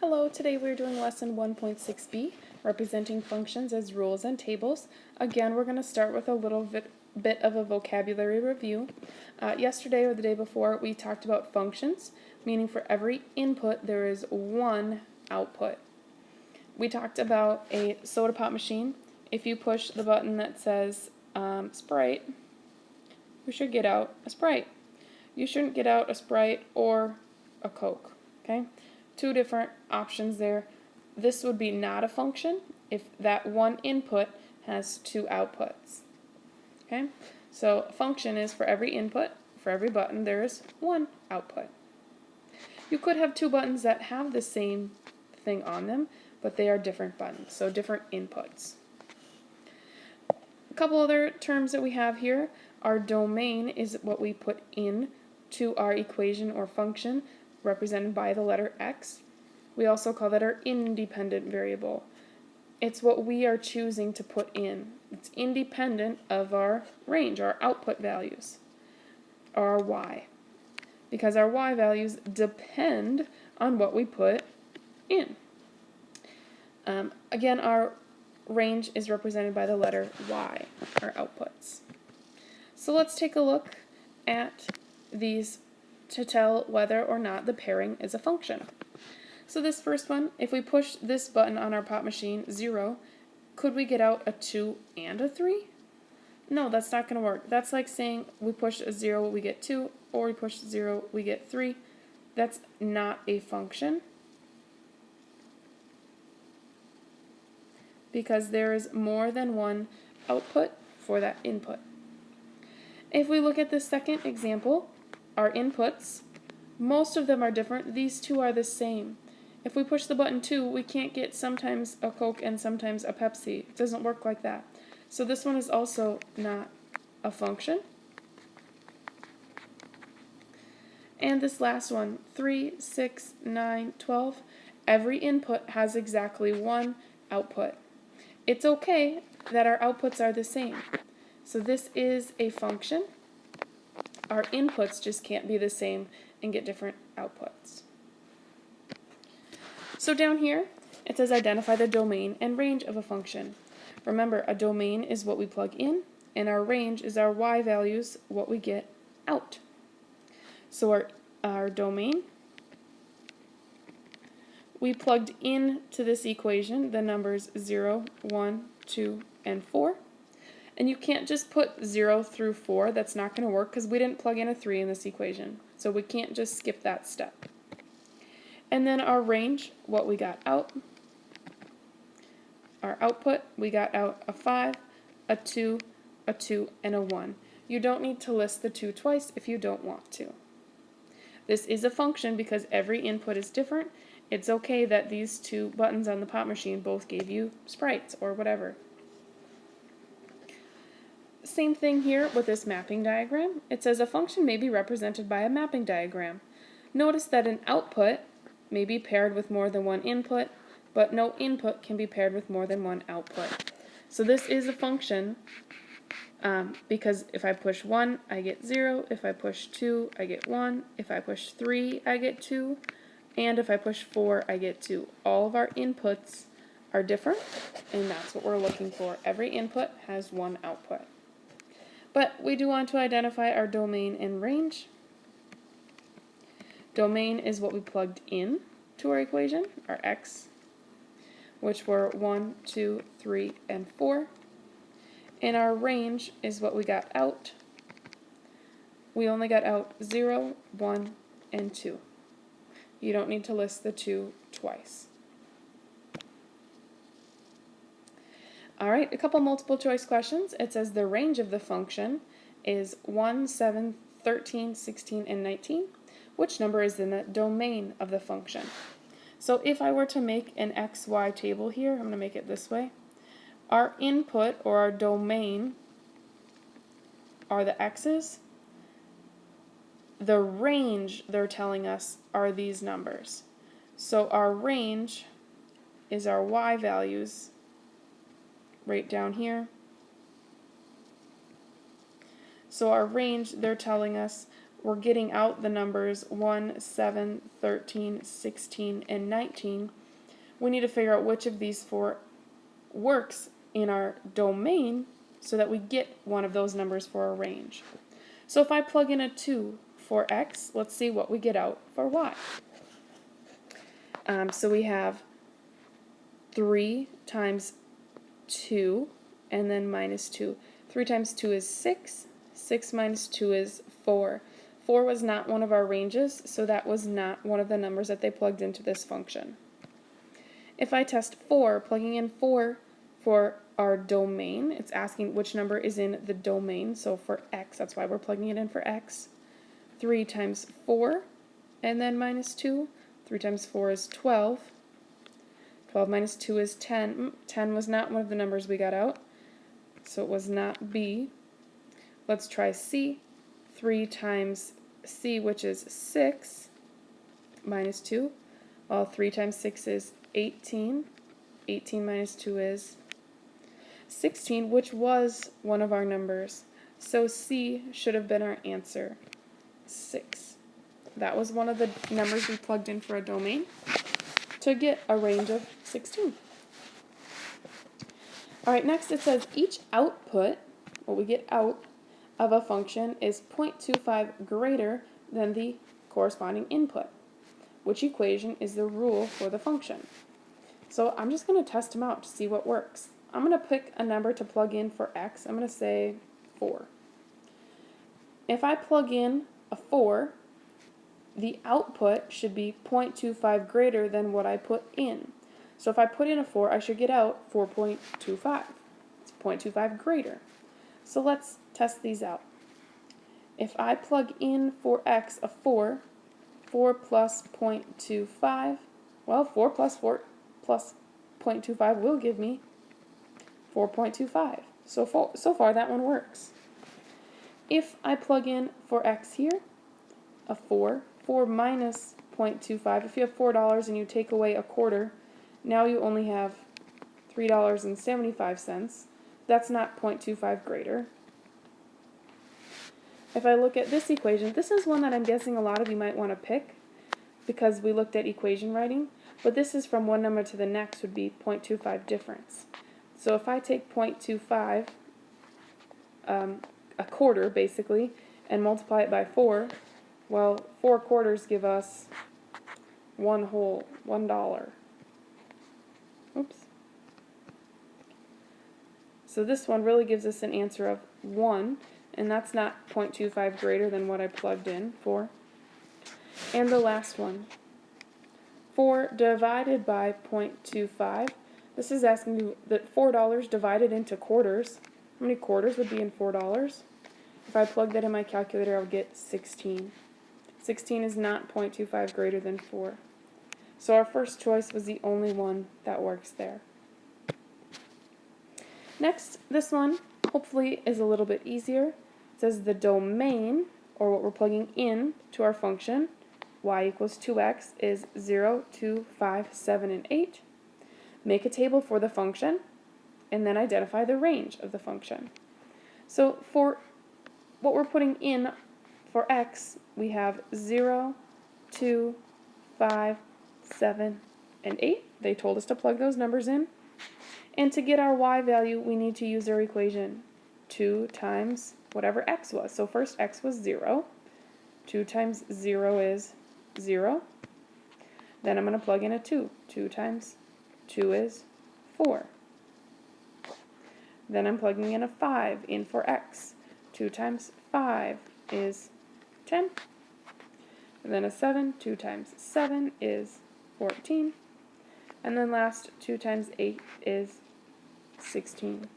Hello, today we're doing lesson 1.6b, representing functions as rules and tables. Again, we're going to start with a little bit of a vocabulary review. Yesterday or the day before, we talked about functions, meaning for every input there is one output. We talked about a soda pop machine. If you push the button that says Sprite, you should get out a Sprite. You shouldn't get out a Sprite or a Coke, okay? Two different options there. This would be not a function if that one input has two outputs. Okay? So a function is for every input, for every button, there is one output. You could have two buttons that have the same thing on them, but they are different buttons, so different inputs. A couple other terms that we have here. Our domain is what we put in to our equation or function, represented by the letter x. We also call that our independent variable. It's what we are choosing to put in. It's independent of our range, our output values, our y, because our y values depend on what we put in. Again, our range is represented by the letter y, our outputs. So let's take a look at these to tell whether or not the pairing is a function. So this first one, if we push this button on our pop machine, 0, could we get out a 2 and a 3? No, that's not going to work. That's like saying we push a 0, we get 2, or we push 0, we get 3. That's not a function, because there is more than one output for that input. If we look at the second example, our inputs, most of them are different. These two are the same. If we push the button 2, we can't get sometimes a Coke and sometimes a Pepsi. It doesn't work like that. So this one is also not a function. And this last one, 3, 6, 9, 12, every input has exactly one output. It's okay that our outputs are the same. So this is a function. Our inputs just can't be the same and get different outputs. So down here, it says identify the domain and range of a function. Remember, a domain is what we plug in, and our range is our y values, what we get out. So our domain, we plugged into this equation the numbers 0, 1, 2, and 4. And you can't just put 0 through 4. That's not going to work because we didn't plug in a 3 in this equation. So we can't just skip that step. And then our range, what we got out. Our output, we got out a 5, a 2, a 2, and a 1. You don't need to list the 2 twice if you don't want to. This is a function because every input is different. It's okay that these two buttons on the pop machine both gave you sprites or whatever. Same thing here with this mapping diagram. It says a function may be represented by a mapping diagram. Notice that an output may be paired with more than one input, but no input can be paired with more than one output. So this is a function because if I push 1, I get 0. If I push 2, I get 1. If I push 3, I get 2. And if I push 4, I get 2. All of our inputs are different, and that's what we're looking for. Every input has one output. But we do want to identify our domain and range. Domain is what we plugged in to our equation, our x, which were 1, 2, 3, and 4. And our range is what we got out. We only got out 0, 1, and 2. You don't need to list the 2 twice. Alright, a couple multiple choice questions. It says the range of the function is 1, 7, 13, 16, and 19. Which number is in the domain of the function? So if I were to make an XY table here, I'm going to make it this way. Our input or our domain are the x's. The range they're telling us are these numbers. So our range is our y values right down here. So our range, they're telling us we're getting out the numbers 1, 7, 13, 16, and 19, we need to figure out which of these four works in our domain so that we get one of those numbers for our range. So if I plug in a 2 for x, let's see what we get out for y. So we have 3 times 2 and then minus 2. 3 times 2 is 6. 6 minus 2 is 4. 4 was not one of our ranges, so that was not one of the numbers that they plugged into this function. If I test 4, plugging in 4 for our domain, it's asking which number is in the domain, so for x, that's why we're plugging it in for x. 3 times 4, and then minus 2. 3 times 4 is 12. 12 minus 2 is 10. 10 was not one of the numbers we got out, so it was not B. Let's try C. 3 times C, which is 6, minus 2. Well, 3 times 6 is 18. 18 minus 2 is 16, which was one of our numbers. So C should have been our answer, 6. That was one of the numbers we plugged in for a domain to get a range of 16. Alright, next it says each output, what we get out of a function, is 0.25 greater than the corresponding input. Which equation is the rule for the function? So I'm just going to test them out to see what works. I'm going to pick a number to plug in for x. I'm going to say 4. If I plug in a 4, the output should be 0.25 greater than what I put in. So if I put in a 4, I should get out 4.25. It's 0.25 greater. So let's test these out. If I plug in for x a 4, 4 plus 0.25, well, 4 plus 4 plus 0.25 will give me 4.25. So far that one works. If I plug in for x here, a 4 minus 0.25, if you have $4 and you take away a quarter, now you only have $3.75. That's not 0.25 greater. If I look at this equation, this is one that I'm guessing a lot of you might want to pick because we looked at equation writing, but this is from one number to the next would be 0.25 difference. So if I take 0.25, a quarter basically, and multiply it by 4, well, 4 quarters give us $1. Oops. So this one really gives us an answer of 1, and that's not 0.25 greater than what I plugged in for. And the last one, 4 divided by 0.25. This is asking you that $4 divided into quarters. How many quarters would be in $4? If I plug that in my calculator, I'll get 16. 16 is not 0.25 greater than 4. So our first choice was the only one that works there. Next, this one hopefully is a little bit easier. It says the domain, or what we're plugging in to our function, y equals 2x, is 0, 2, 5, 7, and 8. Make a table for the function, and then identify the range of the function. So for what we're putting in for x, we have 0, 2, 5, 7, and 8. They told us to plug those numbers in. And to get our y value, we need to use our equation. 2 times whatever x was. So first x was 0. 2 times 0 is 0. Then I'm going to plug in a 2. 2 times 2 is 4. Then I'm plugging in a 5 in for x. 2 times 5 is 10. And then a 7. 2 times 7 is 14. And then last, 2 times 8 is 16.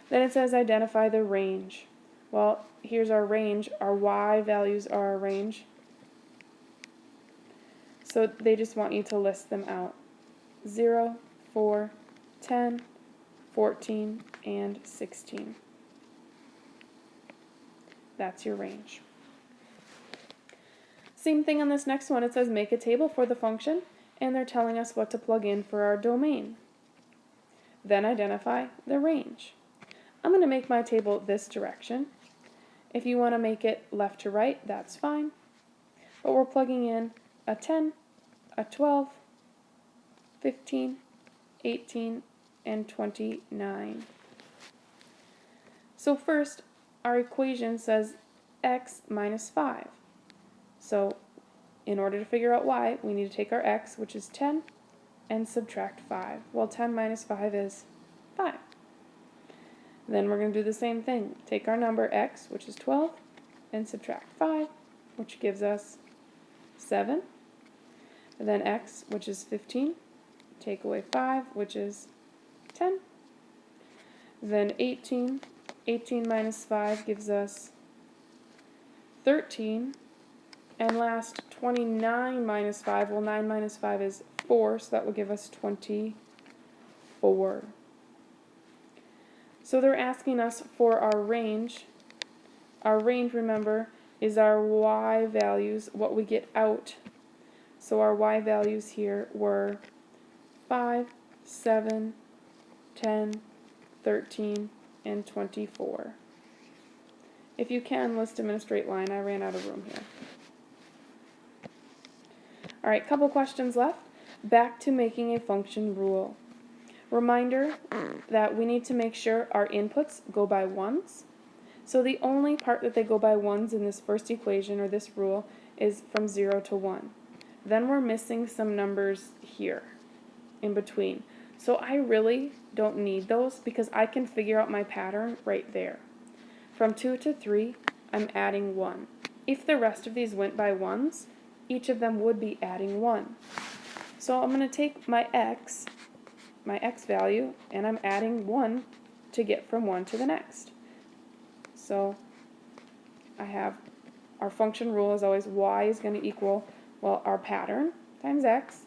Then it says identify the range. Well, here's our range. Our y values are our range. So they just want you to list them out. 0, 4, 10, 14, and 16. That's your range. Same thing on this next one. It says make a table for the function, and they're telling us what to plug in for our domain. Then identify the range. I'm going to make my table this direction. If you want to make it left to right, that's fine. But we're plugging in a 10, a 12, 15, 18, and 29. So first, our equation says x minus 5. So in order to figure out y, we need to take our x, which is 10, and subtract 5. Well, 10 minus 5 is 5. Then we're going to do the same thing. Take our number x, which is 12, and subtract 5, which gives us 7. And then x, which is 15, take away 5, which is 10. Then 18. 18 minus 5 gives us 13. And last, 29 minus 5. Well, 9 minus 5 is 4, so that will give us 24. So they're asking us for our range. Our range, remember, is our y values, what we get out. So our y values here were 5, 7, 10, 13, and 24. If you can, list them in a straight line. I ran out of room here. All right, couple questions left. Back to making a function rule. Reminder that we need to make sure our inputs go by ones. So the only part that they go by ones in this first equation or this rule is from 0 to 1. Then we're missing some numbers here in between. So I really don't need those because I can figure out my pattern right there. From 2 to 3, I'm adding 1. If the rest of these went by ones, each of them would be adding 1. So I'm going to take my x value, and I'm adding 1 to get from one to the next. So I have our function rule is always y is going to equal, well, our pattern times x,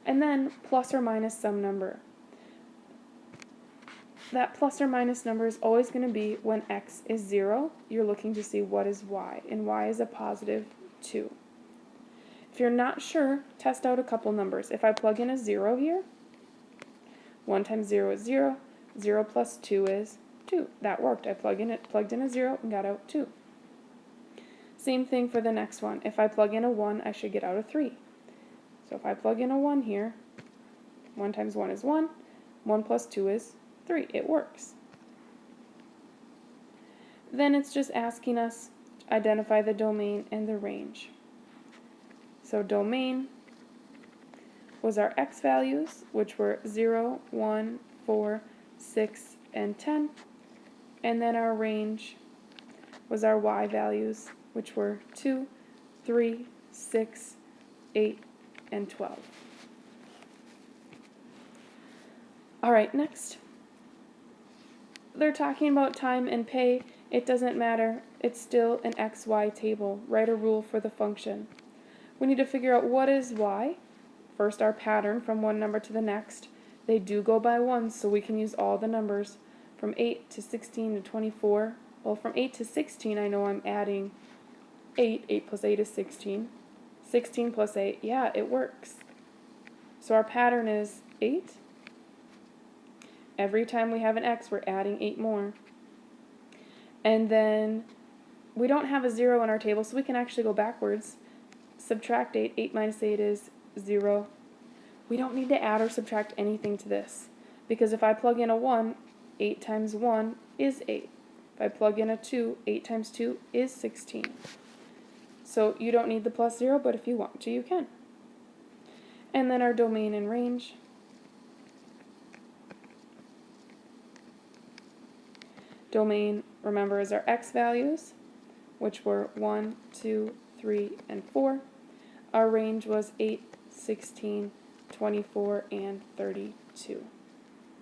and then plus or minus some number. That plus or minus number is always going to be when x is 0, you're looking to see what is y, and y is a positive 2. If you're not sure, test out a couple numbers. If I plug in a 0 here, 1 times 0 is 0, 0 plus 2 is 2. That worked. I plugged in a 0 and got out 2. Same thing for the next one. If I plug in a 1, I should get out a 3. So if I plug in a 1 here, 1 times 1 is 1, 1 plus 2 is 3. It works. Then it's just asking us to identify the domain and the range. So domain was our x values, which were 0, 1, 4, 6, and 10. And then our range was our y values, which were 2, 3, 6, 8, and 12. All right, next. They're talking about time and pay. It doesn't matter. It's still an xy table. Write a rule for the function. We need to figure out what is y. First, our pattern from one number to the next. They do go by ones, so we can use all the numbers from 8 to 16 to 24. Well, from 8 to 16, I know I'm adding 8. 8 plus 8 is 16. 16 plus 8, yeah, it works. So our pattern is 8. Every time we have an x, we're adding 8 more. And then we don't have a 0 in our table, so we can actually go backwards. Subtract 8. 8 minus 8 is 0. We don't need to add or subtract anything to this, because if I plug in a 1, 8 times 1 is 8. If I plug in a 2, 8 times 2 is 16. So you don't need the plus 0, but if you want to, you can. And then our domain and range. Domain, remember, is our x values, which were 1, 2, 3, and 4. Our range was 8, 16, 24, and 32.